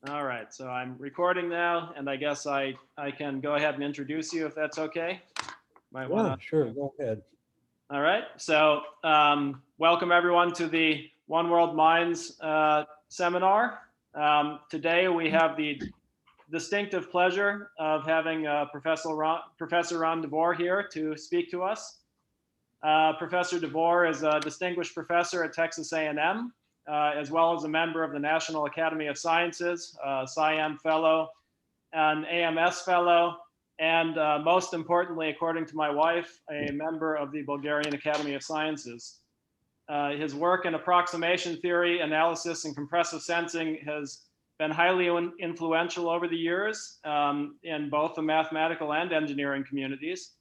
All right, so I'm recording now, and I guess I can go ahead and introduce you if that's okay. Might want Yeah, to. sure, go ahead. All right, so welcome everyone to the One World Minds seminar. Today we have the distinctive pleasure of having Professor Ron DeVore here to speak to us. Professor DeVore is a distinguished professor at Texas A&M, as well as a member of the National Academy of Sciences, SciAm Fellow, an AMS Fellow, and most importantly, according to my wife, a member of the Bulgarian Academy of Sciences. His work in approximation theory, analysis, and compressive sensing has been highly influential over the years in both the mathematical and engineering communities.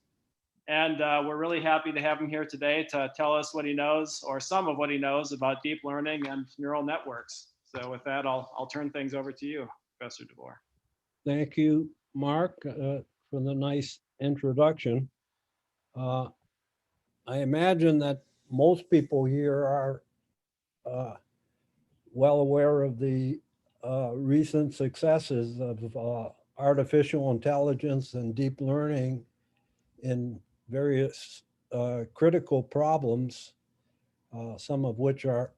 And we're really happy to have him here today to tell us what he knows, or some of what he knows about deep learning and neural networks. So with that, I'll turn things over to you, Professor DeVore. Thank you, Mark, for the nice introduction. Uh, I imagine that most people here are well aware of the recent successes of artificial intelligence and deep learning in various critical problems, some of which are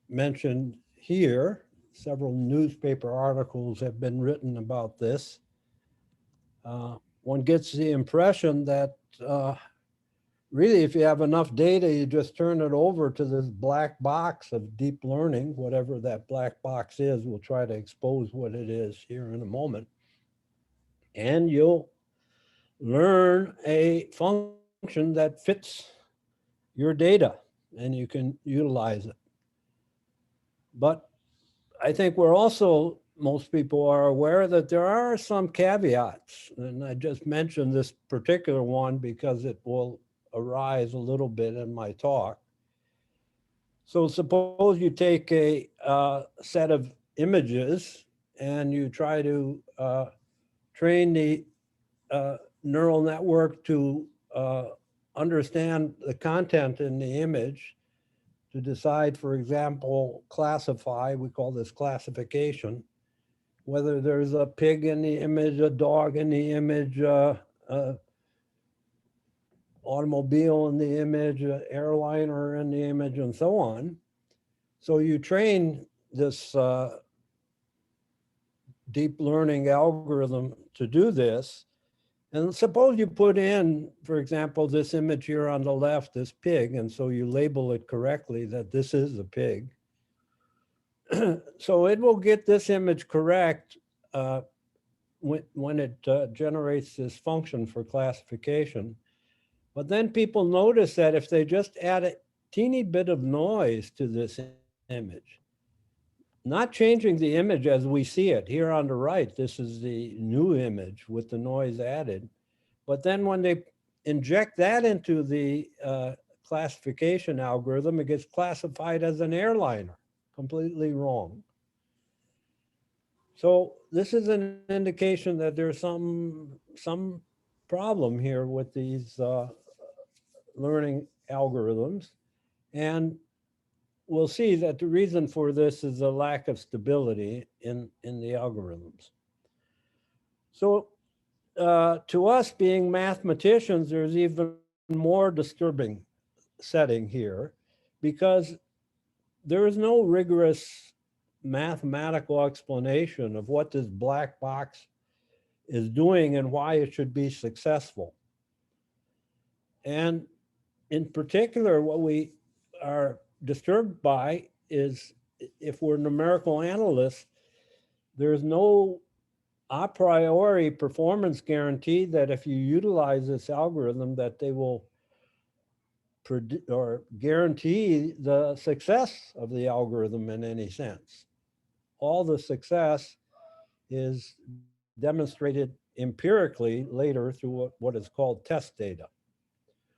mentioned here. Several newspaper articles have been written about this. One gets the impression that really, if you have enough data, you just turn it over to this black box of deep learning, whatever that black box is. We'll try to expose what it is here in a moment. And you'll learn a function that fits your data and you can utilize it. But I think we're also, most people are aware that there are some caveats. And I just mentioned this particular one because it will arise a little bit in my talk. So suppose you take a set of images and you try to train the neural network to understand the content in the image to decide, for example, classify, we call this classification, whether there's a pig in the image, a dog in the image, automobile in the image, airliner in the image, and so on. So you train this deep learning algorithm to do this. And suppose you put in, for example, this image here on the left, this pig, and so you label it correctly that this is a pig. So it will get this image correct when it generates this function for classification. But then people notice that if they just add a teeny bit of noise to this image, not changing the image as we see it here on the right, this is the new image with the noise added. But then when they inject that into the classification algorithm, it gets classified as an airliner, completely wrong. So this is an indication that there's some problem here with these learning algorithms. And we'll see that the reason for this is a lack of stability in the algorithms. So to us being mathematicians, there's even more disturbing setting here because there is no rigorous mathematical explanation of what this black box is doing and why it should be successful. And in particular, what we are disturbed by is if we're numerical analysts, there's no a priori performance guarantee that if you utilize this algorithm that they will or guarantee the success of the algorithm in any sense. All the success is demonstrated empirically later through what is called test data.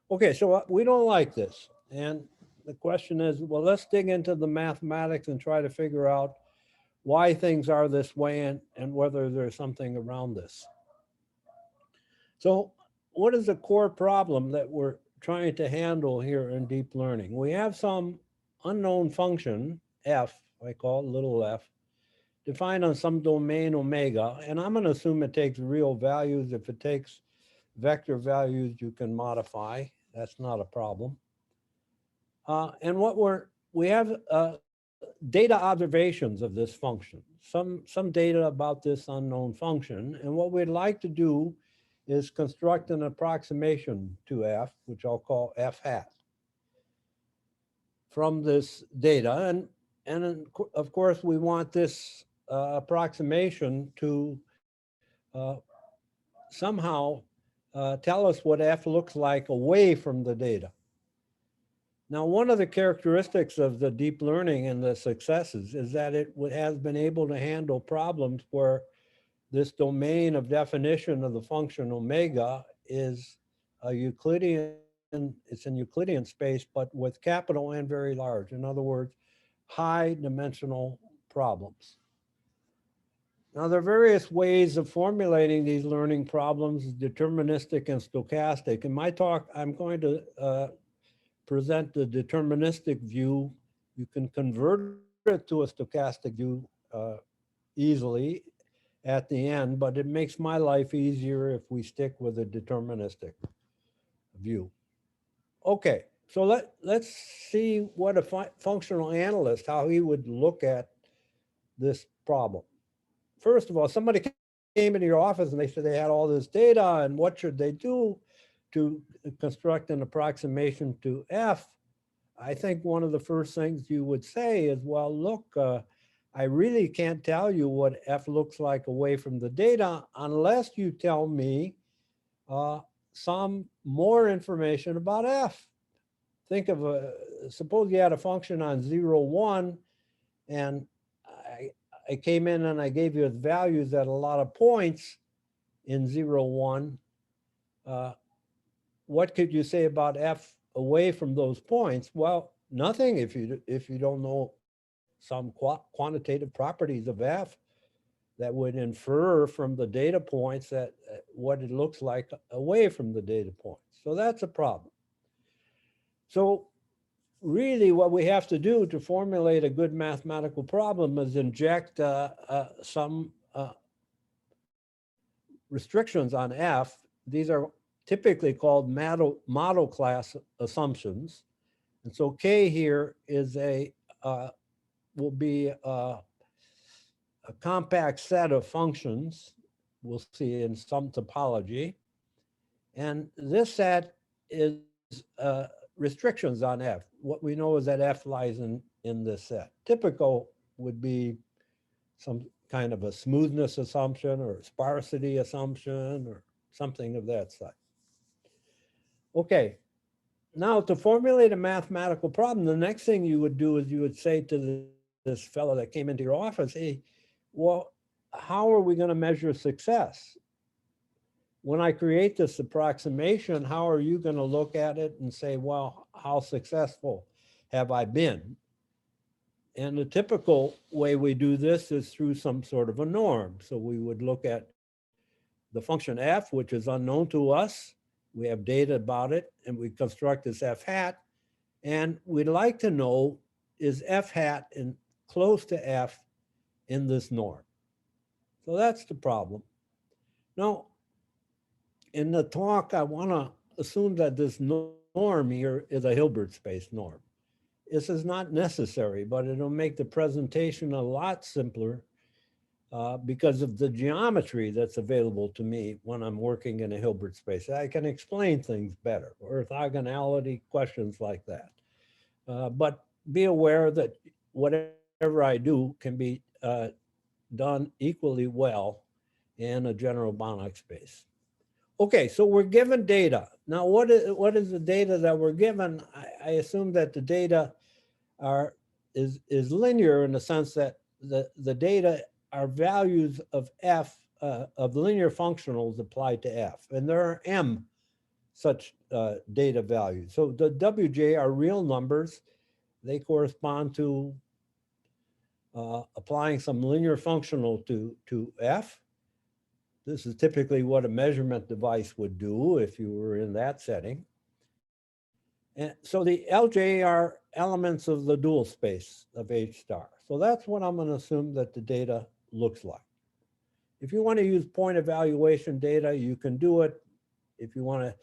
Okay, so we don't like this. And the question is, well, let's dig into the mathematics and try to figure out why things are this way and whether there's something around this. So what is the core problem that we're trying to handle here in deep learning? We have some unknown function, f, I call it little f, defined on some domain omega, and I'm going to assume it takes real values. If it takes vector values, you can modify. That's not a problem. And we have data observations of this function, some data about this unknown function. And what we'd like to do is construct an approximation to f, which I'll call f hat, from this data. And of course, we want this approximation to somehow tell us what f looks like away from the data. Now, one of the characteristics of the deep learning and the successes is that it has been able to handle problems where this domain of definition of the function omega is a Euclidean, it's in Euclidean space, but with capital and very large. In other words, high dimensional problems. Now, there are various ways of formulating these learning problems, deterministic and stochastic. In my talk, I'm going to present the deterministic view. You can convert it to a stochastic view easily at the end, but it makes my life easier if we stick with a deterministic view. Okay, so let's see what a functional analyst, how he would look at this problem. First of all, somebody came into your office and they said they had all this data and what should they do to construct an approximation to f. I think one of the first things you would say is, well, look, I really can't tell you what f looks like away from the data unless you tell me some more information about f. Think of suppose you had a function on 0, 1, and I came in and I gave you values at a lot of points in 0, 1. What could you say about f away from those points? Well, nothing if you don't know some quantitative properties of f that would infer from the data points that what it looks like away from the data points. So that's a problem. So really what we have to do to formulate a good mathematical problem is inject some restrictions on f. These are typically called model class assumptions. And so K here is will be a compact set of functions we'll see in some topology. And this set is restrictions on f. What we know is that f lies in this set. Typical would be some kind of a smoothness assumption or sparsity assumption or something of that sort. Okay, now to formulate a mathematical problem, the next thing you would do is you would say to this fellow that came into your office, hey, well, how are we going to measure success? When I create this approximation, how are you going to look at it and say, well, how successful have I been? And the typical way we do this is through some sort of a norm. So we would look at the function f, which is unknown to us. We have data about it, and we construct this f hat. And we'd like to know, is f hat close to f in this norm? So that's the problem. Now, in the talk, I want to assume that this norm here is a Hilbert space norm. This is not necessary, but it'll make the presentation a lot simpler because of the geometry that's available to me when I'm working in a Hilbert space. I can explain things better, orthogonality, questions like that. But be aware that whatever I do can be done equally well in a general Banach space. Okay, so we're given data. Now, what is the data that we're given? I assume that the data is linear in the sense that the data are values of f, of linear functionals applied to f. And there are m such data values. So the wj are real numbers. They correspond to applying some linear functional to f. This is typically what a measurement device would do if you were in that setting. And so the LJ are elements of the dual space of H star. So that's what I'm going to assume that the data looks like. If you want to use point evaluation data, you can do it. If you want to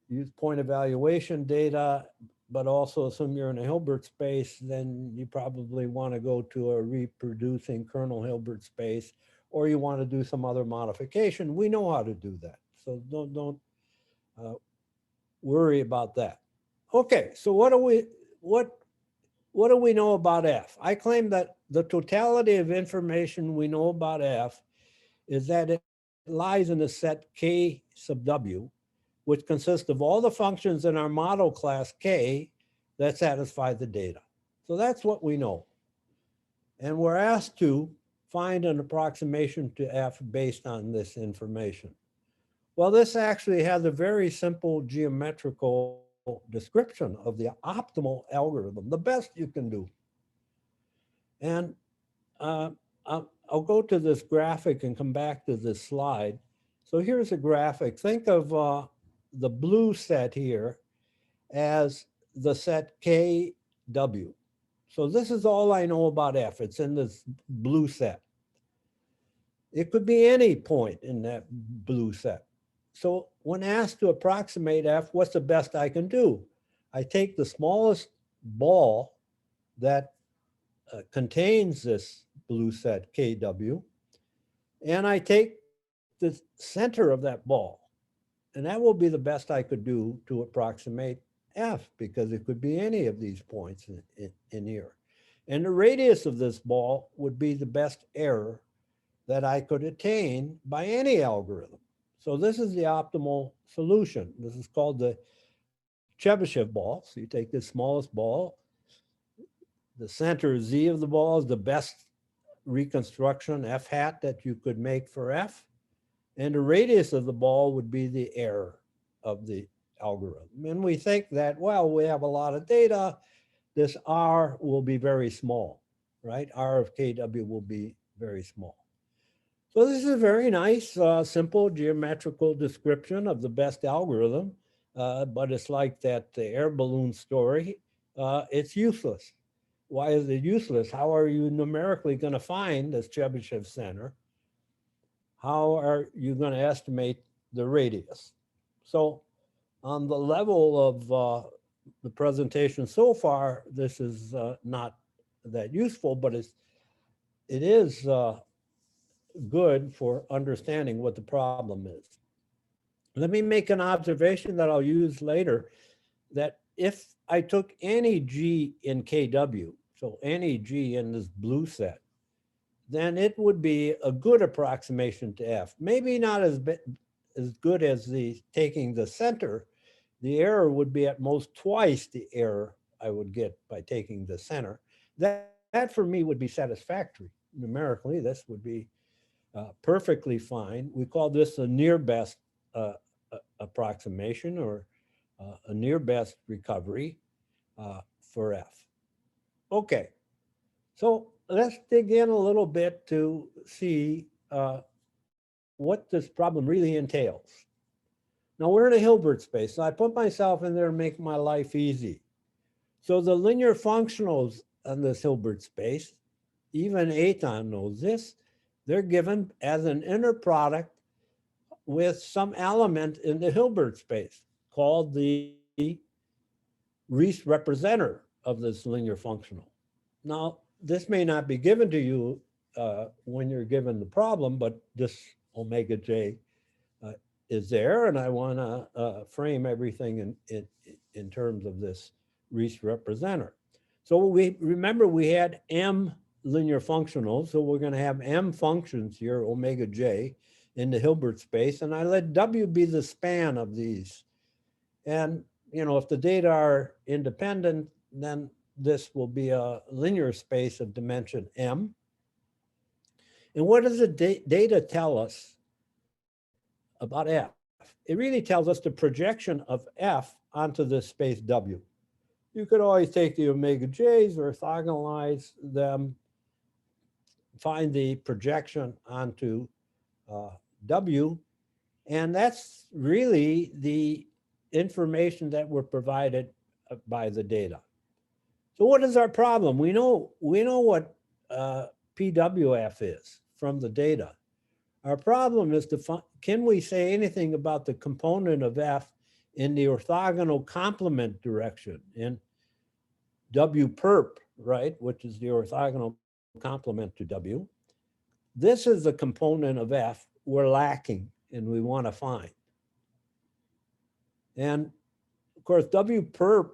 use point evaluation data, but also assume you're in a Hilbert space, then you probably want to go to a reproducing kernel Hilbert space, or you want to do some other modification. We know how to do that. So don't worry about that. Okay, so what do we know about F? I claim that the totality of information we know about F is that it lies in the set K sub W, which consists of all the functions in our model class K that satisfy the data. So that's what we know. And we're asked to find an approximation to F based on this information. Well, this actually has a very simple geometrical description of the optimal algorithm, the best you can do. And I'll go to this graphic and come back to this slide. So here's a graphic. Think of the blue set here as the set KW. So this is all I know about F. It's in this blue set. It could be any point in that blue set. So when asked to approximate F, what's the best I can do? I take the smallest ball that contains this blue set KW, and I take the center of that ball. And that will be the best I could do to approximate F, because it could be any of these points in here. And the radius of this ball would be the best error that I could attain by any algorithm. So this is the optimal solution. This is called the Chebyshev ball. So you take the smallest ball, the center Z of the ball is the best reconstruction F hat that you could make for F. And the radius of the ball would be the error of the algorithm. And we think that, well, we have a lot of data. This R will be very small, right? R of KW will be very small. So this is a very nice, simple geometrical description of the best algorithm, but it's like that the air balloon story. It's useless. Why is it useless? How are you numerically going to find this Chebyshev center? How are you going to estimate the radius? So on the level of the presentation so far, this is not that useful, but it is good for understanding what the problem is. Let me make an observation that I'll use later, that if I took any G in KW, so any G in this blue set, then it would be a good approximation to F. Maybe not as good as taking the center. The error would be at most twice the error I would get by taking the center. That for me would be satisfactory. Numerically, this would be perfectly fine. We call this a near best approximation, or a near best recovery for F. Okay, so let's dig in a little bit to see what this problem really entails. Now we're in a Hilbert space, so I put myself in there to make my life easy. So the linear functionals on this Hilbert space, even Eitan knows this, they're given as an inner product with some element in the Hilbert space called the Riesz representer of this linear functional. Now, this may not be given to you when you're given the problem, but this omega j is there, and I want to frame everything in terms of this Riesz representer. So we remember we had M linear functionals, so we're going to have M functions here, omega j, in the Hilbert space, and I let W be the span of these. And if the data are independent, then this will be a linear space of dimension M. And what does the data tell us about F? It really tells us the projection of F onto this space W. You could always take the omega j's, orthogonalize them, find the projection onto W, and that's really the information that we're provided by the data. So what is our problem? We know what PWF is from the data. Our problem is to find, can we say anything about the component of F in the orthogonal complement direction in W perp, right, which is the orthogonal complement to W. This is the component of F we're lacking and we want to find. And of course, W perp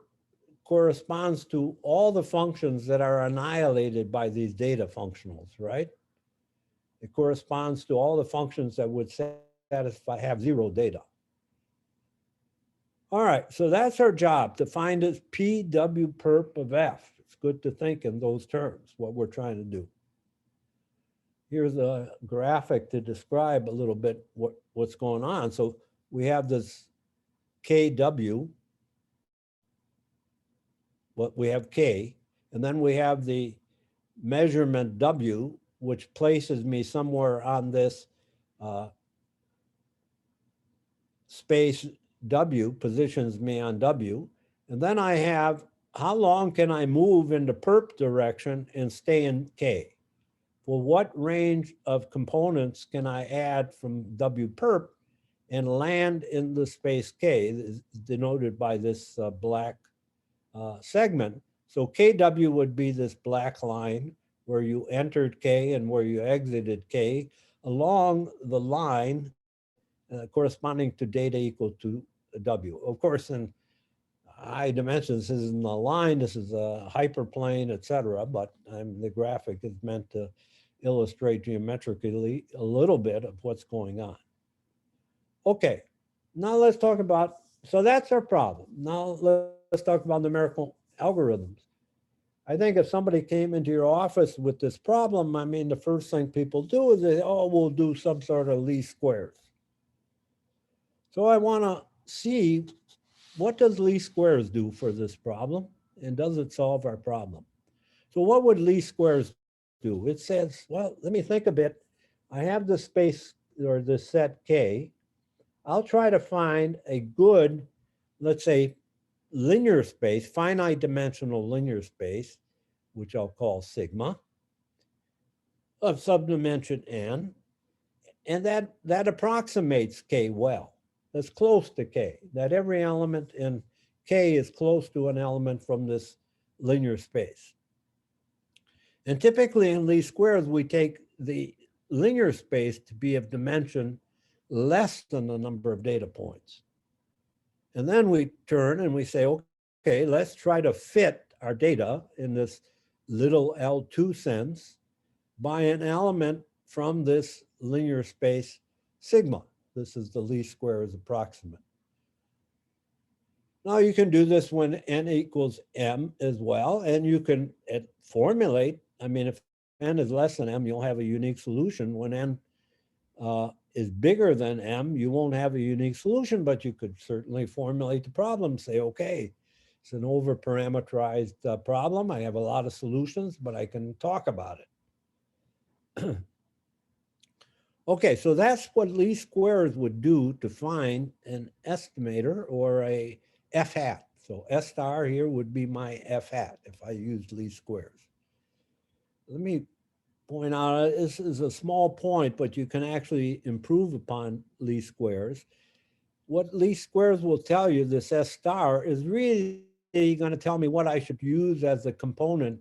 corresponds to all the functions that are annihilated by these data functionals, right? It corresponds to all the functions that would satisfy, have zero data. All right, so that's our job, to find this PW perp of F. It's good to think in those terms, what we're trying to do. Here's a graphic to describe a little bit what's going on. So we have this KW, we have K, and then we have the measurement W, which places me somewhere on this space W, positions me on W. And then I have, how long can I move in the perp direction and stay in K? Well, what range of components can I add from W perp and land in the space K, is denoted by this black segment. So KW would be this black line where you entered K and where you exited K along the line corresponding to data equal to W. Of course, in high dimensions, this isn't a line, this is a hyperplane, etc. But the graphic is meant to illustrate geometrically a little bit of what's going on. Okay, now let's talk about, so that's our problem. Now let's talk about numerical algorithms. I think if somebody came into your office with this problem, I mean, the first thing people do is they, oh, we'll do some sort of least squares. So I want to see, what does least squares do for this problem? And does it solve our problem? So what would least squares do? It says, well, let me think a bit. I have this space or this set K. I'll try to find a good, let's say, linear space, finite dimensional linear space, which I'll call sigma, of subdimension n. And that approximates K well. That's close to K, that every element in K is close to an element from this linear space. And typically in least squares, we take the linear space to be of dimension less than the number of data points. And then we turn and we say, okay, let's try to fit our data in this little L2 sense by an element from this linear space sigma. This is the least squares approximate. Now you can do this when n equals m as well, and you can formulate, I mean, if n is less than m, you'll have a unique solution. When n is bigger than m, you won't have a unique solution, but you could certainly formulate the problem, say, okay, it's an over-parameterized problem. I have a lot of solutions, but I can talk about it. Okay, so that's what least squares would do to find an estimator or a f hat. So S star here would be my f hat if I used least squares. Let me point out, this is a small point, but you can actually improve upon least squares. What least squares will tell you, this S star, is really going to tell me what I should use as a component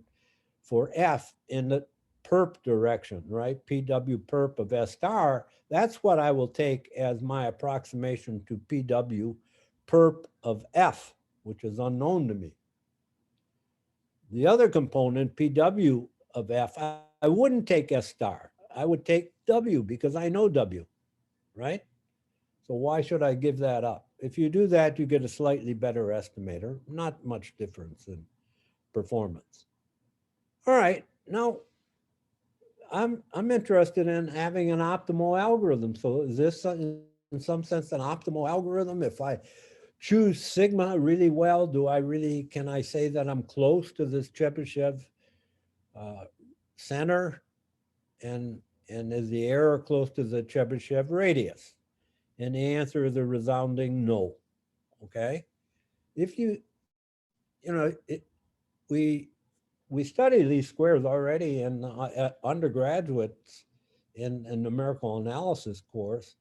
for F in the perp direction, right? PW perp of S star, that's what I will take as my approximation to PW perp of F, which is unknown to me. The other component, PW of F, I wouldn't take S star. I would take W because I know W, right? So why should I give that up? If you do that, you get a slightly better estimator, not much difference in performance. All right, now I'm interested in having an optimal algorithm. So is this in some sense an optimal algorithm? If I choose sigma really well, can I say that I'm close to this Chebyshev center? And is the error close to the Chebyshev radius? And the answer is a resounding no, okay? If we we study least squares already in undergraduates in numerical analysis course.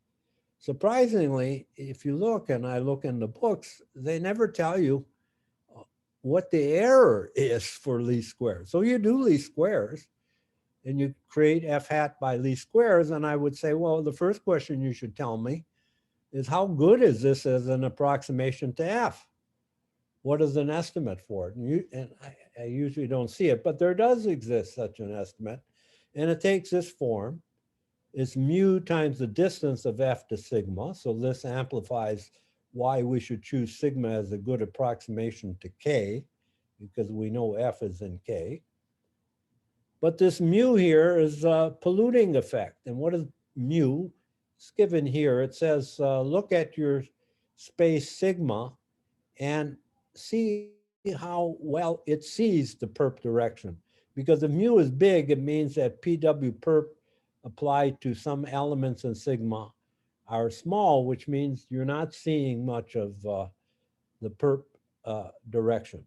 Surprisingly, if you look, and I look in the books, they never tell you what the error is for least squares. So you do least squares and you create f hat by least squares. And I would say, well, the first question you should tell me is how good is this as an approximation to f? What is an estimate for it? And I usually don't see it, but there does exist such an estimate. And it takes this form. It's mu times the distance of f to sigma. So this amplifies why we should choose sigma as a good approximation to k, because we know f is in k. But this mu here is a polluting effect. And what is mu? It's given here. It says, look at your space sigma and see how well it sees the perp direction. Because if mu is big, it means that PW perp applied to some elements in sigma are small, which means you're not seeing much of the perp direction.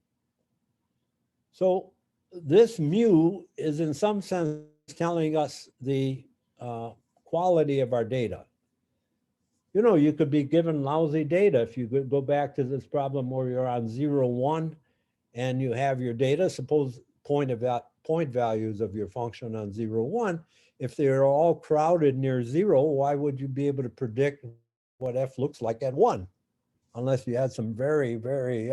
So this mu is in some sense telling us the quality of our data. You know, you could be given lousy data. If you go back to this problem where you're on 0, 1, and you have your data, suppose point values of your function on 0, 1, if they're all crowded near 0, why would you be able to predict what f looks like at 1? Unless you had some very, very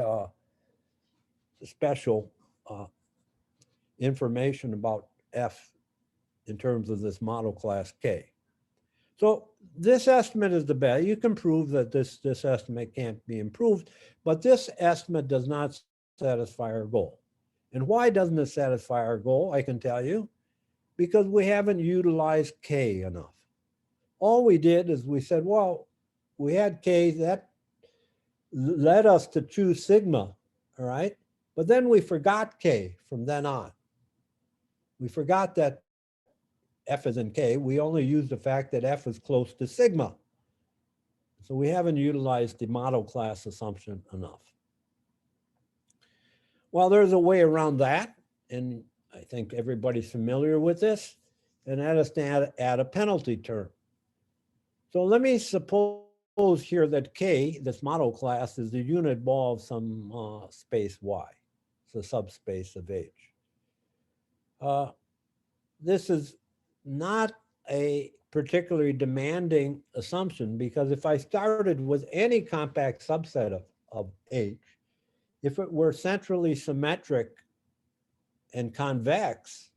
special information about f in terms of this model class k. So this estimate is the best. You can prove that this estimate can't be improved, but this estimate does not satisfy our goal. And why doesn't it satisfy our goal? I can tell you, because we haven't utilized k enough. All we did is we said, well, we had k, that led us to choose sigma, all right? But then we forgot k from then on. We forgot that f is in k. We only used the fact that f is close to sigma. So we haven't utilized the model class assumption enough. Well, there's a way around that, and I think everybody's familiar with this, and that is to add a penalty term. So let me suppose here that k, this model class, is the unit ball of some space y. It's a subspace of h. This is not a particularly demanding assumption, because if I started with any compact subset of H, if it were centrally symmetric and convex,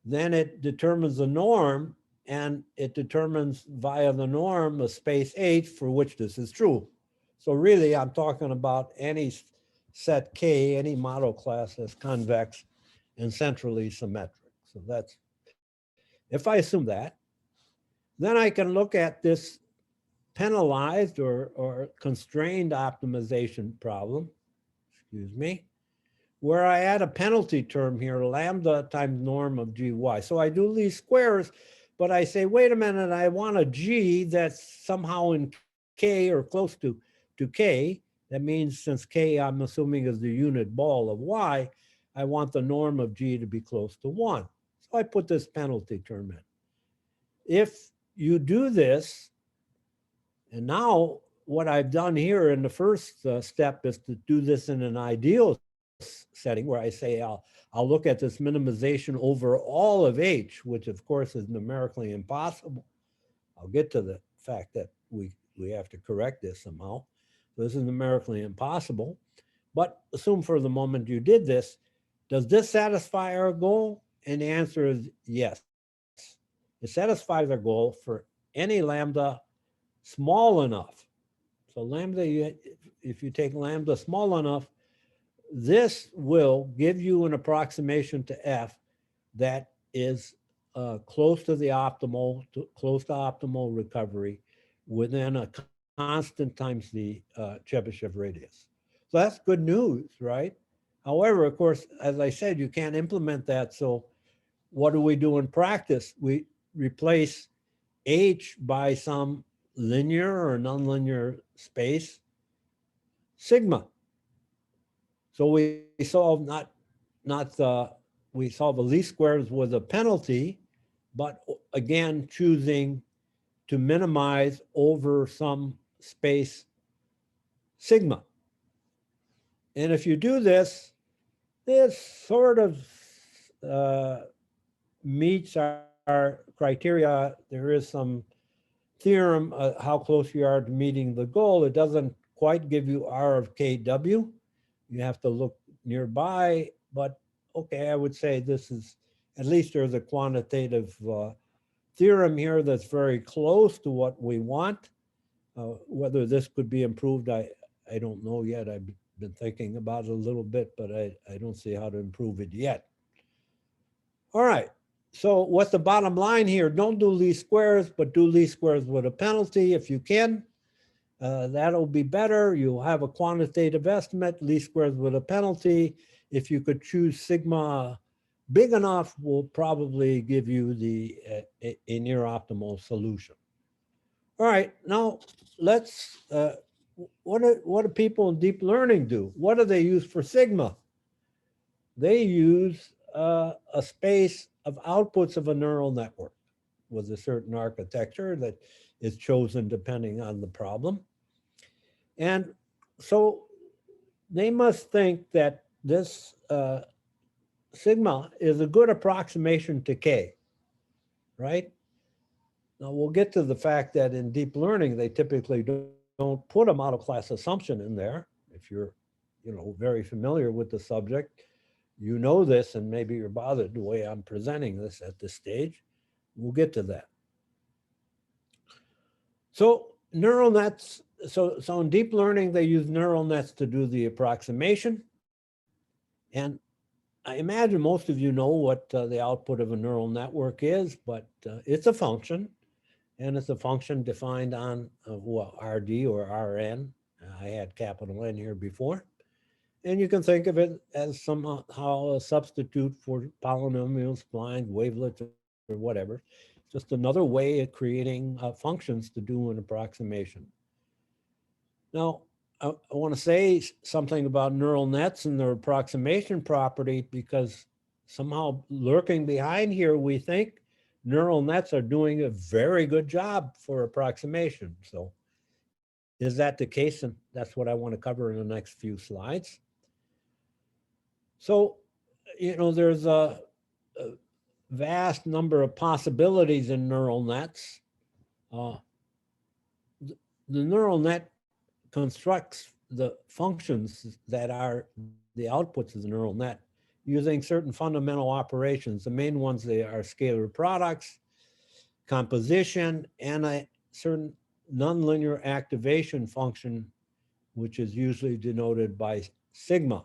then it determines the norm, and it determines via the norm a space H for which this is true. So really, I'm talking about any set K, any model class that's convex and centrally symmetric. So that's, if I assume that, then I can look at this penalized or constrained optimization problem, excuse me, where I add a penalty term here, lambda times norm of gy. So I do least squares, but I say, wait a minute, I want a g that's somehow in k or close to k. That means since k, I'm assuming, is the unit ball of y, I want the norm of g to be close to 1. So I put this penalty term in. If you do this, and now what I've done here in the first step is to do this in an ideal setting where I say I'll look at this minimization over all of H, which of course is numerically impossible. I'll get to the fact that we have to correct this somehow. So this is numerically impossible, but assume for the moment you did this. Does this satisfy our goal? And the answer is yes. It satisfies our goal for any lambda small enough. So lambda, if you take lambda small enough, this will give you an approximation to f that is close to the optimal, close to optimal recovery within a constant times the Chebyshev radius. So that's good news, right? However, of course, as I said, you can't implement that. So what do we do in practice? We replace H by some linear or nonlinear space, sigma. So we solve not we solve a least squares with a penalty, but again, choosing to minimize over some space sigma. And if you do this, this sort of meets our criteria. There is some theorem how close you are to meeting the goal. It doesn't quite give you R of KW. You have to look nearby, but okay, I would say this is, at least there's a quantitative theorem here that's very close to what we want. Whether this could be improved, I don't know yet. I've been thinking about it a little bit, but I don't see how to improve it yet. All right, so what's the bottom line here? Don't do least squares, but do least squares with a penalty if you can. That'll be better. You'll have a quantitative estimate, least squares with a penalty. If you could choose sigma big enough, will probably give you the a near optimal solution. All right, now let's, what do people in deep learning do? What do they use for sigma? They use a space of outputs of a neural network with a certain architecture that is chosen depending on the problem. And so they must think that this sigma is a good approximation to K, right? Now we'll get to the fact that in deep learning, they typically don't put a model class assumption in there. If you're, very familiar with the subject, you know this, and maybe you're bothered the way I'm presenting this at this stage. We'll get to that. So neural nets, so in deep learning, they use neural nets to do the approximation. And I imagine most of you know what the output of a neural network is, but it's a function, and it's a function defined on RD or Rn. I had capital N here before. And you can think of it as somehow a substitute for polynomials, splines, wavelets, or whatever. Just another way of creating functions to do an approximation. Now, I want to say something about neural nets and their approximation property, because somehow lurking behind here, we think neural nets are doing a very good job for approximation. So is that the case? And that's what I want to cover in the next few slides. So, there's a vast number of possibilities in neural nets. The neural net constructs the functions that are the outputs of the neural net using certain fundamental operations. The main ones, they are scalar products, composition, and a certain nonlinear activation function, which is usually denoted by sigma.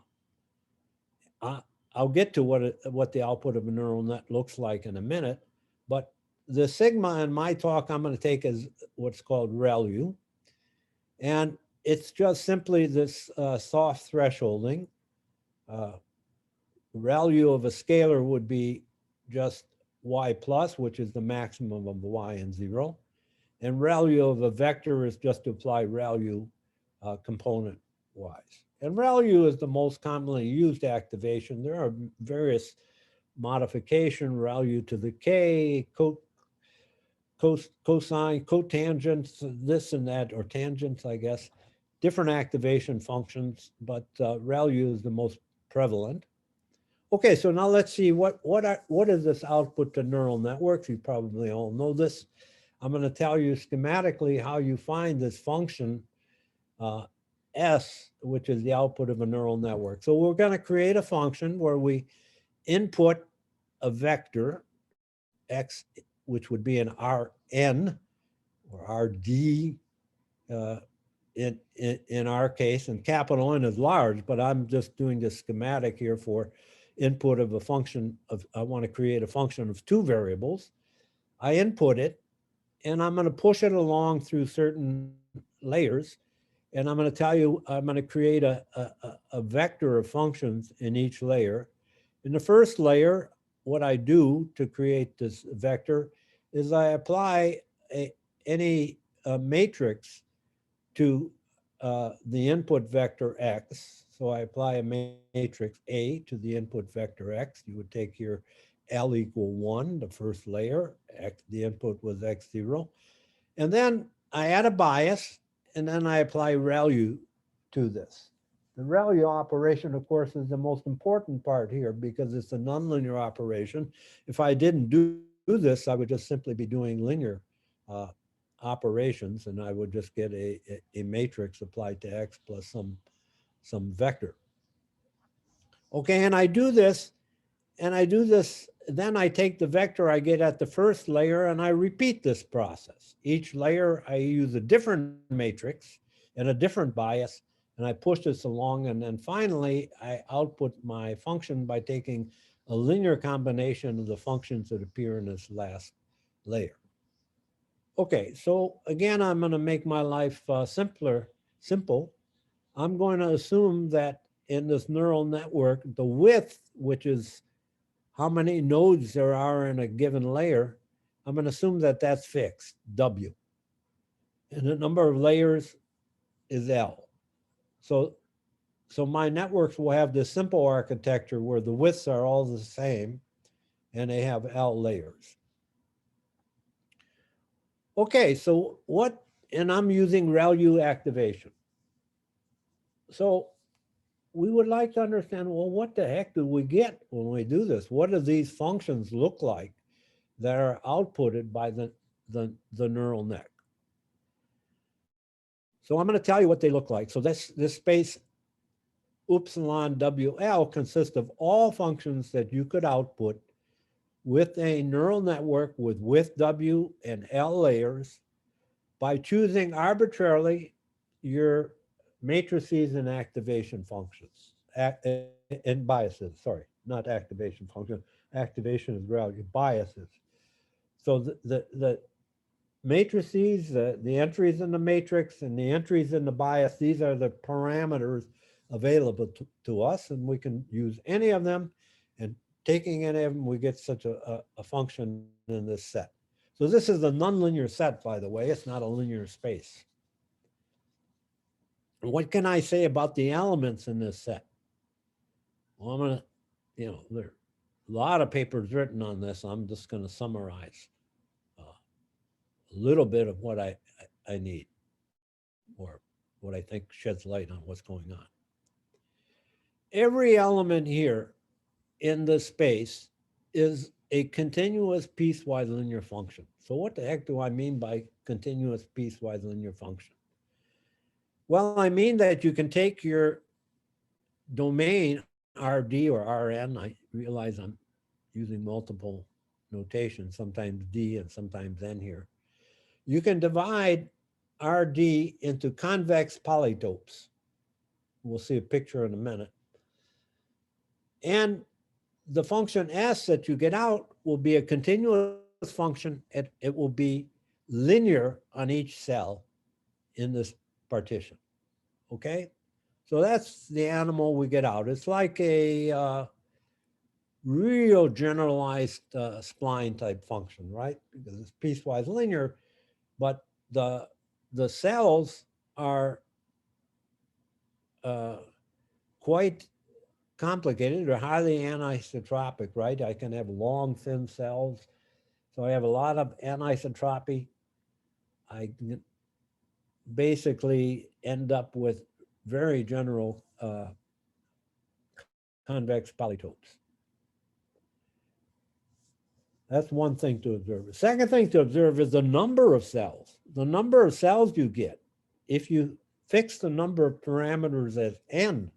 I'll get to what the output of a neural net looks like in a minute, but the sigma in my talk, I'm going to take as what's called ReLU. And it's just simply this soft thresholding. ReLU of a scalar would be just y plus, which is the maximum of y and 0. And ReLU of a vector is just to apply ReLU component wise. And ReLU is the most commonly used activation. There are various modification, ReLU to the K, cosine, cotangents, this and that, or tangents, I guess. Different activation functions, but ReLU is the most prevalent. Okay, so now let's see what is this output to neural networks. You probably all know this. I'm going to tell you schematically how you find this function S, which is the output of a neural network. So we're going to create a function where we input a vector X, which would be an Rn or Rd in our case, and capital N is large, but I'm just doing this schematic here for input of a function of, I want to create a function of 2 variables. I input it, and I'm going to push it along through certain layers. And I'm going to tell you, I'm going to create a vector of functions in each layer. In the first layer, what I do to create this vector is I apply any matrix to the input vector X. So I apply a matrix A to the input vector X. You would take your L equal 1, the first layer, X, the input was X0. And then I add a bias, and then I apply ReLU to this. The ReLU operation, of course, is the most important part here because it's a nonlinear operation. If I didn't do this, I would just simply be doing linear operations, and I would just get a matrix applied to X plus some vector. Okay, and I do this, then I take the vector I get at the first layer and I repeat this process. Each layer I use a different matrix and a different bias, and I push this along, and then finally I output my function by taking a linear combination of the functions that appear in this last layer. Okay, so again, I'm going to make my life simple. I'm going to assume that in this neural network, the width, which is how many nodes there are in a given layer, I'm going to assume that that's fixed, W. And the number of layers is L. So my networks will have this simple architecture where the widths are all the same and they have L layers. Okay, so and I'm using ReLU activation. So we would like to understand, well, what the heck do we get when we do this? What do these functions look like that are outputted by the neural net? So I'm going to tell you what they look like. So this space upsilon WL consists of all functions that you could output with a neural network with width W and L layers by choosing arbitrarily your matrices and activation functions, and biases, sorry, not activation function. Activation is ReLU, biases. So the matrices, the entries in the matrix and the entries in the bias, these are the parameters available to us, and we can use any of them, and taking any of them, we get such a function in this set. So this is a nonlinear set, by the way, it's not a linear space. What can I say about the elements in this set? Well, I'm gonna, there are a lot of papers written on this. I'm just gonna summarize a little bit of what I need, or what I think sheds light on what's going on. Every element here in the space is a continuous piecewise linear function. So what the heck do I mean by continuous piecewise linear function? Well, I mean that you can take your domain RD or RN. I realize I'm using multiple notations, sometimes D and sometimes N here. You can divide RD into convex polytopes. We'll see a picture in a minute. And the function S that you get out will be a continuous function. It will be linear on each cell in this partition, okay? So that's the animal we get out. It's like a real generalized spline type function, right? Because it's piecewise linear, but the cells are quite complicated. They're highly anisotropic, right? I can have long, thin cells. So I have a lot of anisotropy. I basically end up with very general convex polytopes. That's one thing to observe. The second thing to observe is the number of cells. The number of cells you get. If you fix the number of parameters as n,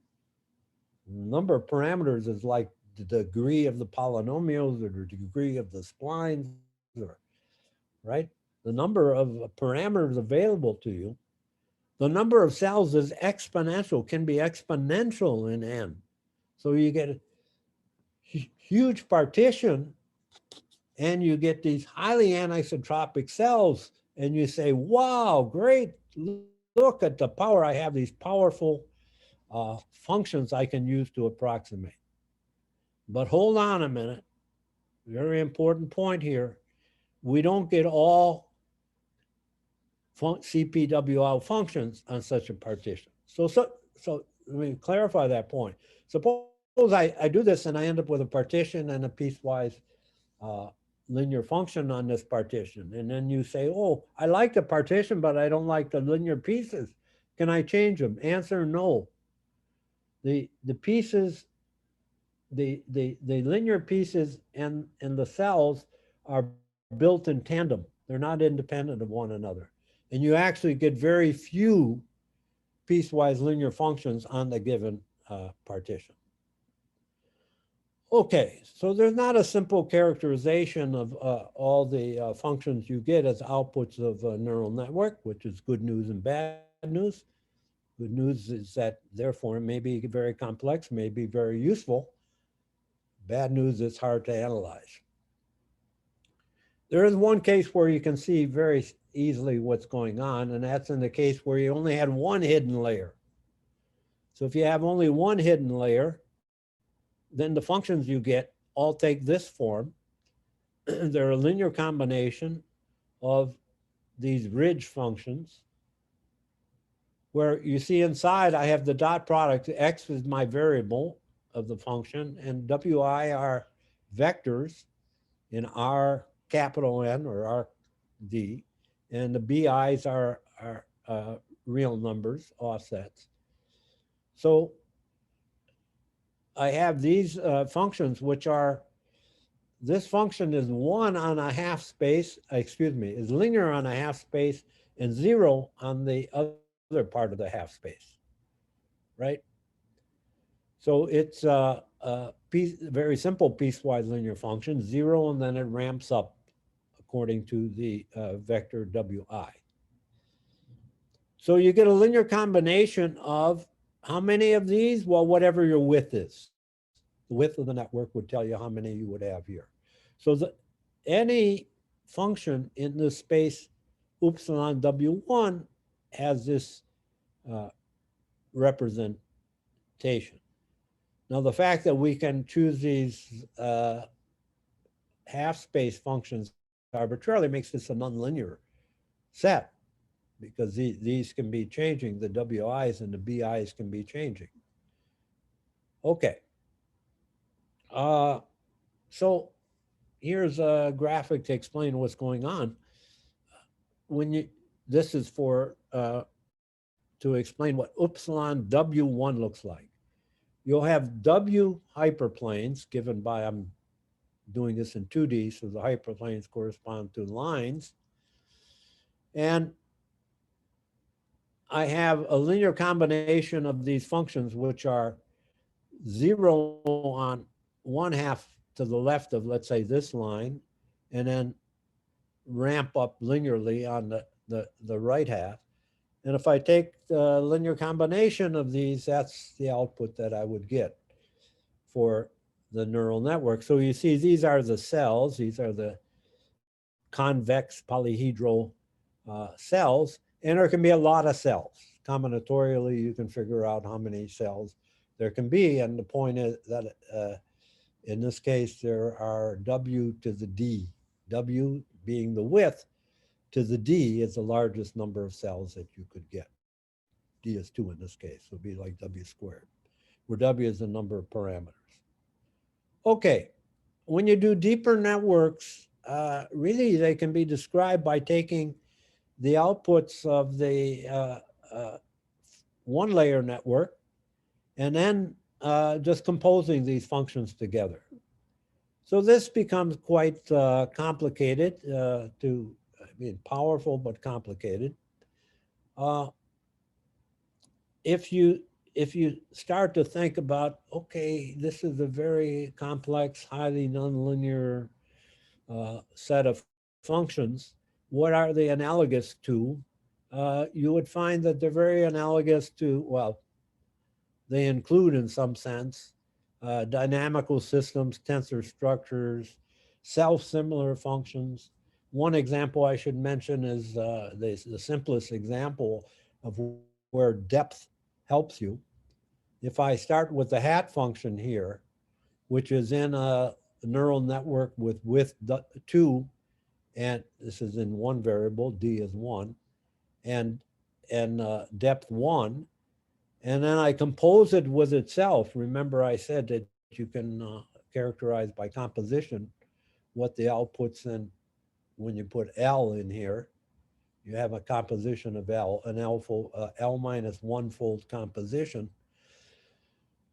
the number of parameters is like the degree of the polynomials or the degree of the splines, or, right? The number of parameters available to you. The number of cells is exponential, can be exponential in n. So you get a huge partition and you get these highly anisotropic cells, and you say, wow, great, look at the power. I have these powerful functions I can use to approximate. But hold on a minute, very important point here. We don't get all CPWL functions on such a partition. So let me clarify that point. Suppose I do this and I end up with a partition and a piecewise linear function on this partition. And then you say, oh, I like the partition, but I don't like the linear pieces. Can I change them? Answer, no. The pieces, the linear pieces and the cells are built in tandem. They're not independent of one another. And you actually get very few piecewise linear functions on the given partition. Okay, so there's not a simple characterization of all the functions you get as outputs of a neural network, which is good news and bad news. Good news is that therefore it may be very complex, may be very useful. Bad news is hard to analyze. There is one case where you can see very easily what's going on, and that's in the case where you only had one hidden layer. So if you have only one hidden layer, then the functions you get all take this form. They're a linear combination of these ridge functions, where you see inside I have the dot product. X is my variable of the function, and Wi are vectors in R capital N or R D, and the BIs are real numbers, offsets. So I have these functions, which are, this function is 1 on a half space, excuse me, is linear on a half space and 0 on the other part of the half space, right? So it's a very simple piecewise linear function, 0, and then it ramps up according to the vector Wi. So you get a linear combination of how many of these? Well, whatever your width is. The width of the network would tell you how many you would have here. So any function in the space upsilon W1 has this representation. Now, the fact that we can choose these half space functions arbitrarily makes this a nonlinear set, because these can be changing, the Wi's and the BI's can be changing. Okay. So here's a graphic to explain what's going on. This is for, to explain what upsilon W1 looks like. You'll have W hyperplanes given by, I'm doing this in 2D, so the hyperplanes correspond to lines. And I have a linear combination of these functions, which are 0 on one half to the left of, let's say, this line, and then ramp up linearly on the right half. And if I take the linear combination of these, that's the output that I would get for the neural network. So you see, these are the cells. These are the convex polyhedral cells, and there can be a lot of cells. Combinatorially, you can figure out how many cells there can be, and the point is that in this case, there are W to the D. W being the width to the D is the largest number of cells that you could get. D is 2 in this case, so it'd be like W squared, where W is the number of parameters. Okay, when you do deeper networks, really they can be described by taking the outputs of the one layer network and then just composing these functions together. So this becomes quite complicated powerful but complicated. If you start to think about, okay, this is a very complex, highly nonlinear set of functions, what are they analogous to? You would find that they're very analogous to, well, they include in some sense dynamical systems, tensor structures, self-similar functions. One example I should mention is the simplest example of where depth helps you. If I start with the hat function here, which is in a neural network with width 2, and this is in one variable, D is 1, and depth 1, And then I compose it with itself. Remember I said that you can characterize by composition what the outputs in when you put L in here. You have a composition of L, an L minus one fold composition.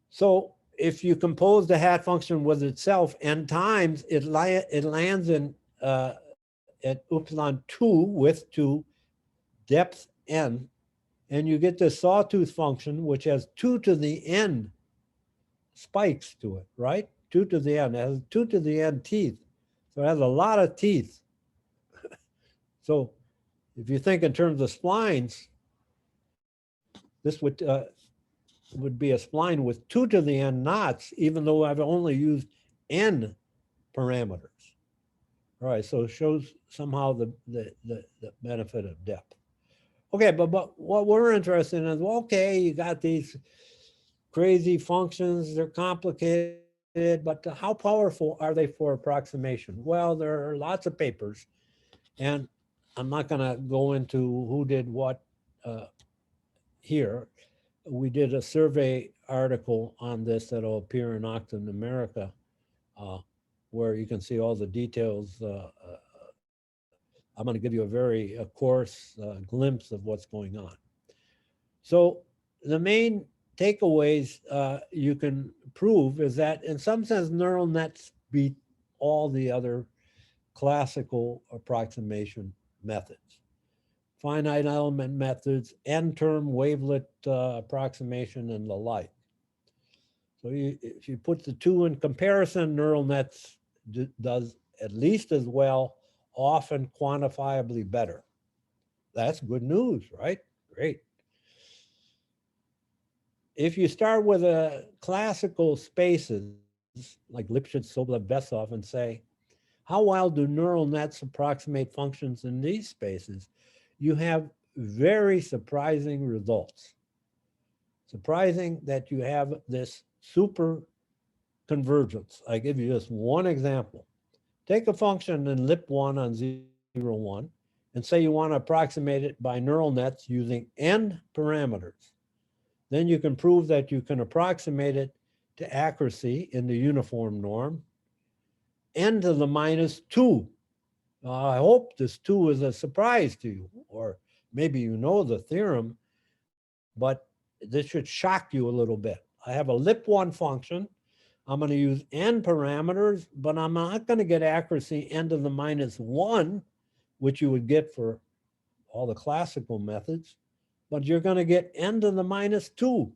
So if you compose the hat function with itself n times, it lands in at upsilon 2 with 2 depth n, and you get this sawtooth function which has 2 to the n spikes to it, right? 2 to the n, it has 2 to the n teeth. So it has a lot of teeth. So if you think in terms of splines, this would be a spline with 2 to the n knots, even though I've only used n parameters. All right, so it shows somehow the benefit of depth. Okay, but what we're interested in is, well, okay, you got these crazy functions, they're complicated, but how powerful are they for approximation? Well, there are lots of papers, and I'm not gonna go into who did what here. We did a survey article on this that'll appear in Octa Numerica, where you can see all the details. I'm going to give you a very coarse glimpse of what's going on. So the main takeaways you can prove is that in some sense, neural nets beat all the other classical approximation methods. Finite element methods, n-term wavelet approximation, and the like. So if you put the two in comparison, neural nets does at least as well, often quantifiably better. That's good news, right? Great. If you start with a classical spaces like Lipschitz, Sobolev, Besov, and say, how well do neural nets approximate functions in these spaces? You have very surprising results. Surprising that you have this super convergence. I give you just one example. Take a function in lip1 on 0, 1, and say you want to approximate it by neural nets using n parameters. Then you can prove that you can approximate it to accuracy in the uniform norm, n to the minus 2. I hope this 2 is a surprise to you, or maybe you know the theorem, but this should shock you a little bit. I have a lip1 function. I'm going to use n parameters, but I'm not going to get accuracy n to the minus 1, which you would get for all the classical methods, but you're going to get n to the minus 2.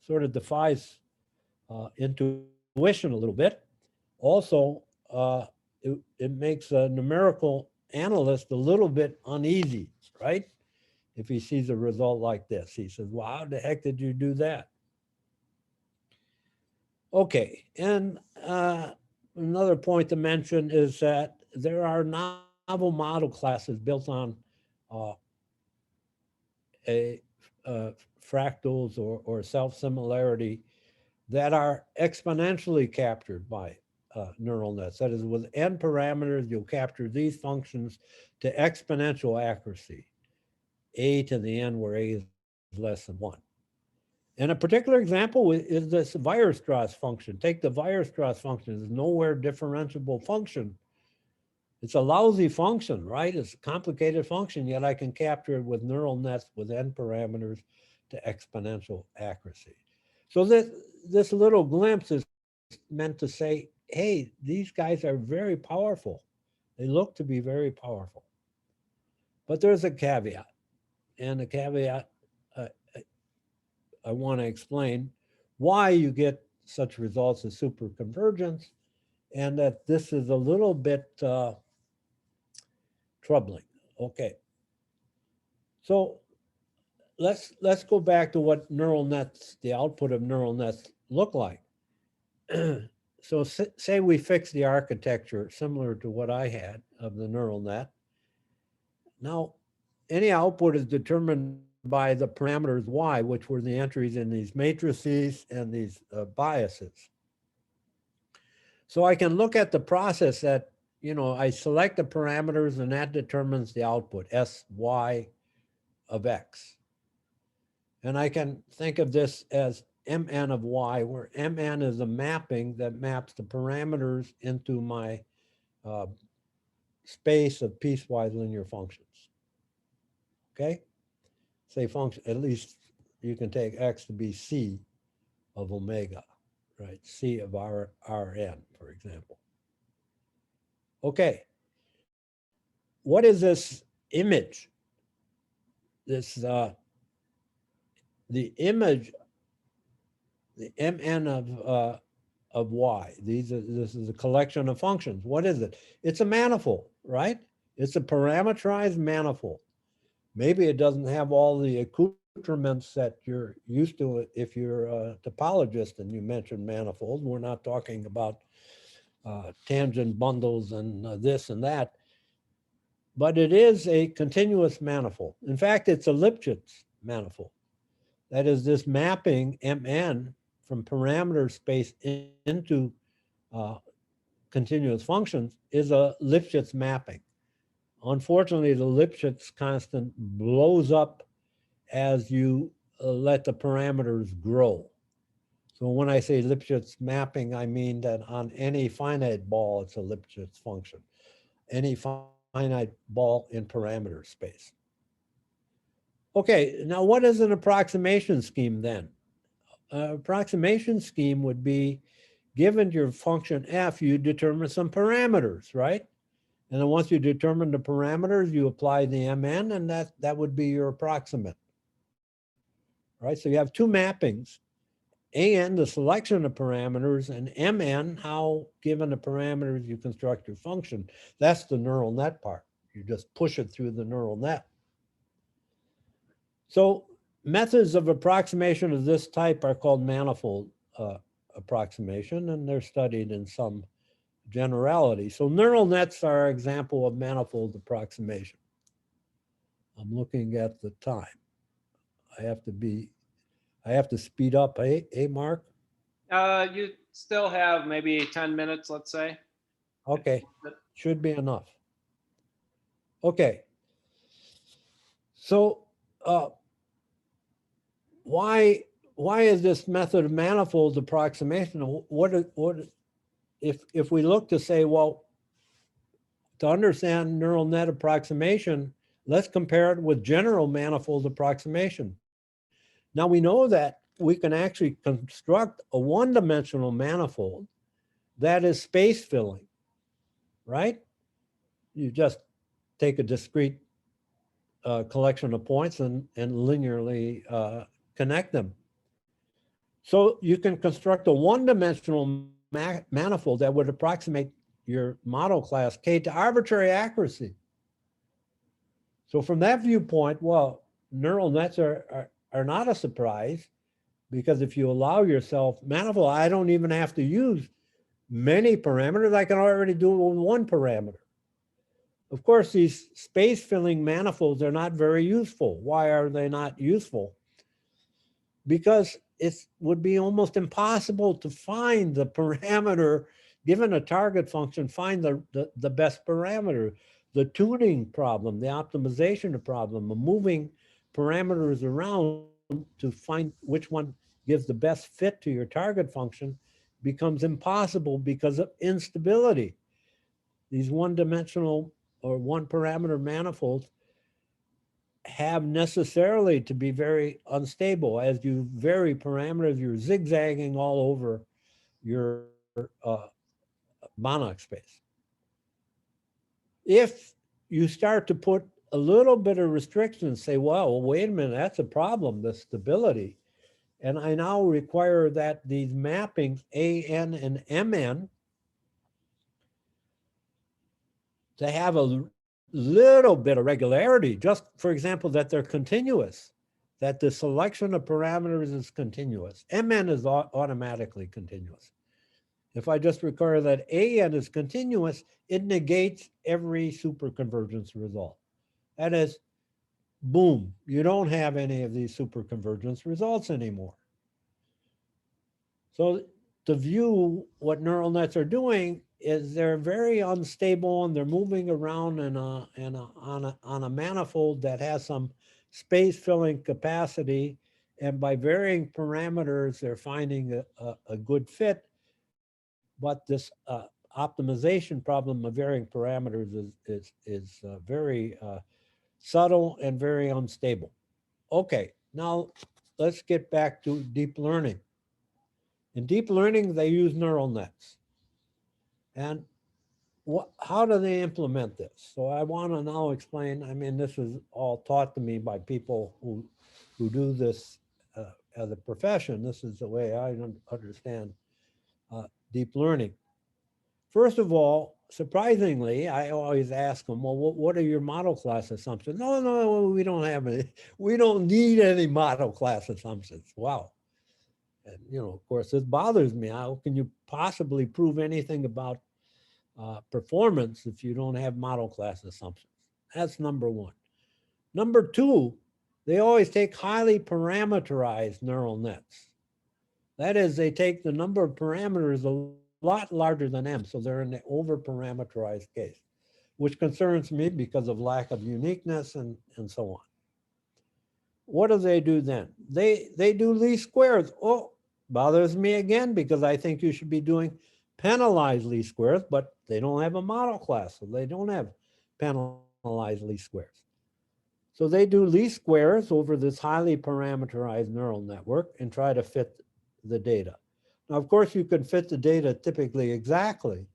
Sort of defies intuition a little bit. Also, it makes a numerical analyst a little bit uneasy, right? If he sees a result like this, he says, well, how the heck did you do that? Okay, and another point to mention is that there are novel model classes built on fractals or self-similarity that are exponentially captured by neural nets. That is, with n parameters, you'll capture these functions to exponential accuracy, a to the n, where a is less than 1. And a particular example is this Weierstrass function. Take the Weierstrass function. It's nowhere differentiable function. It's a lousy function, right? It's a complicated function, yet I can capture it with neural nets with n parameters to exponential accuracy. So this little glimpse is meant to say, hey, these guys are very powerful. They look to be very powerful. But there's a caveat. And the caveat, I want to explain why you get such results as superconvergence, and that this is a little bit troubling. Okay. So let's go back to what neural nets, the output of neural nets look like. So say we fix the architecture similar to what I had of the neural net. Now, any output is determined by the parameters y, which were the entries in these matrices and these biases. So I can look at the process that, I select the parameters and that determines the output, s, y of x. And I can think of this as Mn of y, where Mn is a mapping that maps the parameters into my space of piecewise linear functions. Okay? Say function, at least you can take x to be c of omega, right? C of Rn, for example. Okay. What is this image? This, the image, the Mn of y. This is a collection of functions. What is it? It's a manifold, right? It's a parameterized manifold. Maybe it doesn't have all the accoutrements that you're used to if you're a topologist and you mentioned manifolds. We're not talking about tangent bundles and this and that, but it is a continuous manifold. In fact, it's a Lipschitz manifold. That is, this mapping Mn from parameter space into continuous functions is a Lipschitz mapping. Unfortunately, the Lipschitz constant blows up as you let the parameters grow. So when I say Lipschitz mapping, I mean that on any finite ball, it's a Lipschitz function. Any finite ball in parameter space. Okay, now what is an approximation scheme then? An approximation scheme would be, given your function f, you determine some parameters, right? And then once you determine the parameters, you apply the Mn, and that would be your approximate. Right, so you have two mappings, and the selection of parameters, and Mn, how given the parameters you construct your function. That's the neural net part. You just push it through the neural net. So methods of approximation of this type are called manifold approximation, and they're studied in some generality. So neural nets are an example of manifold approximation. I'm looking at the time. I have to speed up. Hey, Mark? You still have maybe 10 minutes, let's say. Okay, should be enough. Okay. So why is this method of manifold approximation? If we look to say, well, to understand neural net approximation, let's compare it with general manifold approximation. Now we know that we can actually construct a one-dimensional manifold that is space filling, right? You just take a discrete collection of points and linearly connect them. So you can construct a one-dimensional manifold that would approximate your model class K to arbitrary accuracy. So from that viewpoint, well, neural nets are not a surprise, because if you allow yourself manifold, I don't even have to use many parameters. I can already do it with one parameter. Of course, these space filling manifolds are not very useful. Why are they not useful? Because it would be almost impossible to find the parameter, given a target function, find the best parameter. The tuning problem, the optimization problem of moving parameters around to find which one gives the best fit to your target function becomes impossible because of instability. These one-dimensional or one parameter manifolds have necessarily to be very unstable. As you vary parameters, you're zigzagging all over your Banach space. If you start to put a little bit of restrictions, say, well, wait a minute, that's a problem, the stability. And I now require that these mappings, AN and MN, to have a little bit of regularity, just for example, that they're continuous, that the selection of parameters is continuous. MN is automatically continuous. If I just require that AN is continuous, it negates every superconvergence result. That is, boom, you don't have any of these superconvergence results anymore. So to view what neural nets are doing is they're very unstable, and they're moving around on a manifold that has some space filling capacity, And by varying parameters, they're finding a good fit. But this optimization problem of varying parameters is very subtle and very unstable. Okay, now let's get back to deep learning. In deep learning, they use neural nets. And how do they implement this? So I want to now explain, I mean, this is all taught to me by people who do this as a profession. This is the way I understand deep learning. First of all, surprisingly, I always ask them, well, what are your model class assumptions? No, we don't have any. We don't need any model class assumptions. Wow. And, you know, of course, this bothers me. How can you possibly prove anything about performance if you don't have model class assumptions? That's number one. Number two, they always take highly parameterized neural nets. That is, they take the number of parameters a lot larger than M, so they're in the over-parameterized case, which concerns me because of lack of uniqueness and so on. What do they do then? They do least squares. Oh, bothers me again because I think you should be doing penalized least squares, but they don't have a model class, so they don't have penalized least squares. So they do least squares over this highly parameterized neural network and try to fit the data. Now, of course, you can fit the data typically exactly,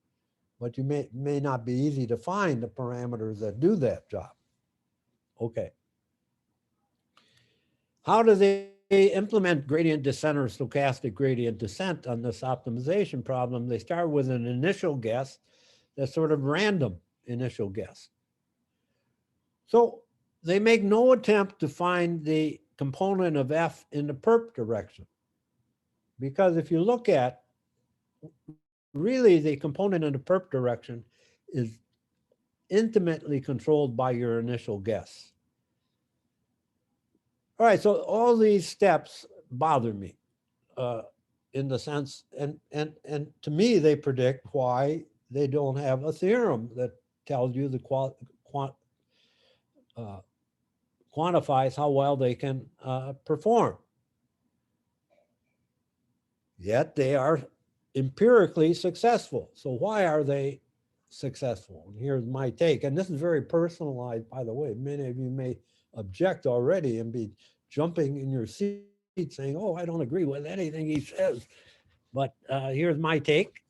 but you may not be easy to find the parameters that do that job. Okay. How do they implement gradient descent or stochastic gradient descent on this optimization problem? They start with an initial guess that's sort of random initial guess. So they make no attempt to find the component of F in the perp direction. Because if you look at, really the component in the perp direction is intimately controlled by your initial guess. All right, so all these steps bother me in the sense, and to me, they predict why they don't have a theorem that tells you the quantifies how well they can perform. Yet they are empirically successful. So why are they successful? And here's my take. And this is very personalized, by the way. Many of you may object already and be jumping in your seat saying, oh, I don't agree with anything he says. But here's my take.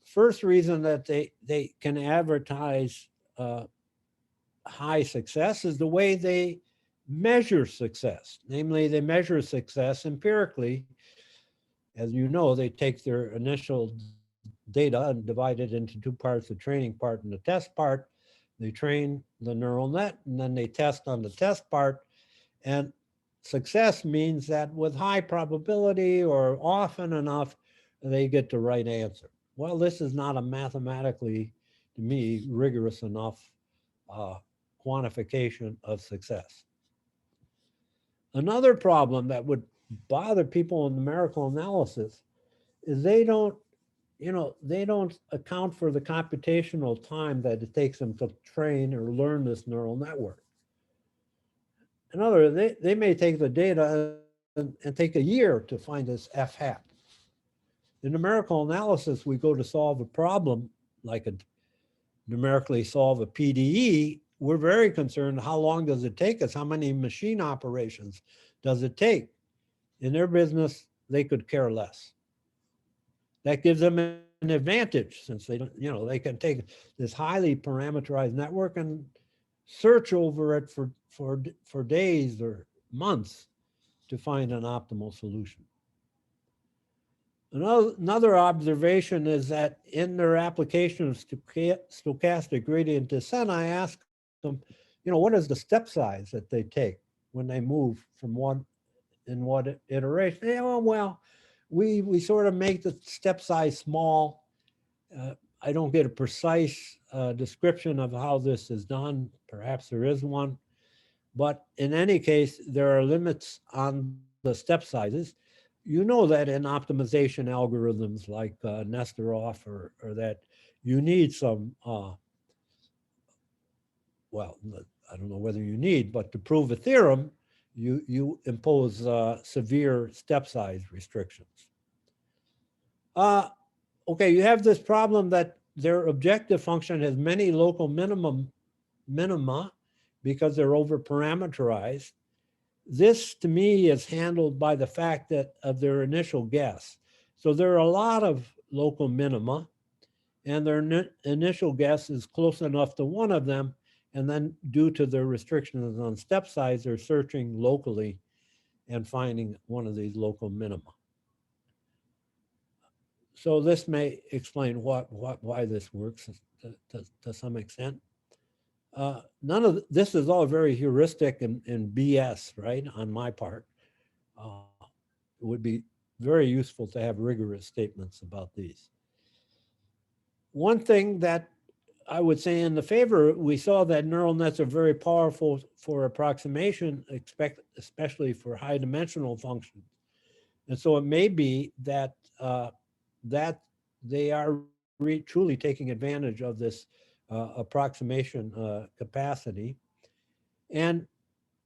First reason that they can advertise high success is the way they measure success. Namely, they measure success empirically. As you know, they take their initial data and divide it into two parts, the training part and the test part. They train the neural net and then they test on the test part. And success means that with high probability or often enough, they get the right answer. Well, this is not a mathematically, to me, rigorous enough quantification of success. Another problem that would bother people in numerical analysis is they don't account for the computational time that it takes them to train or learn this neural network. In other words, they may take the data and take a year to find this F hat. In numerical analysis, we go to solve a problem like a numerically solve a PDE. We're very concerned, how long does it take us? How many machine operations does it take? In their business, they could care less. That gives them an advantage since they don't, they can take this highly parameterized network and search over it for days or months to find an optimal solution. Another observation is that in their application of stochastic gradient descent, I ask them, what is the step size that they take when they move from one iteration? They, well, we sort of make the step size small. I don't get a precise description of how this is done. Perhaps there is one. But in any case, there are limits on the step sizes. You know that in optimization algorithms like Nesterov or that you need some, well, I don't know whether you need, but to prove a theorem, you impose severe step size restrictions. Okay, you have this problem that their objective function has many local minima because they're over parameterized. This to me is handled by the fact that of their initial guess. So there are a lot of local minima, and their initial guess is close enough to one of them. And then due to their restrictions on step size, they're searching locally and finding one of these local minima. So this may explain why this works to some extent. None of this is all very heuristic and BS, right, on my part. It would be very useful to have rigorous statements about these. One thing that I would say in the favor, we saw that neural nets are very powerful for approximation, especially for high dimensional functions. And so it may be that that they are truly taking advantage of this approximation capacity. And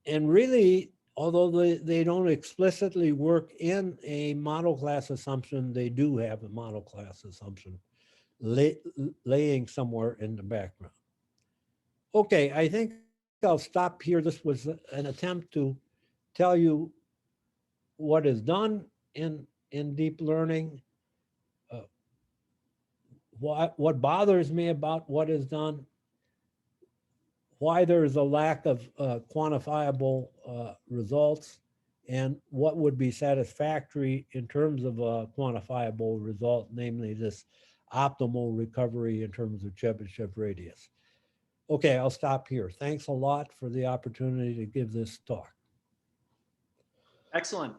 really, although they don't explicitly work in a model class assumption, they do have a model class assumption laying somewhere in the background. Okay, I think I'll stop here. This was an attempt to tell you what is done in deep learning, what bothers me about what is done, why there is a lack of quantifiable results, and what would be satisfactory in terms of a quantifiable result, namely this optimal recovery in terms of Chebyshev radius. Okay, I'll stop here. Thanks a lot for the opportunity to give this talk. Excellent.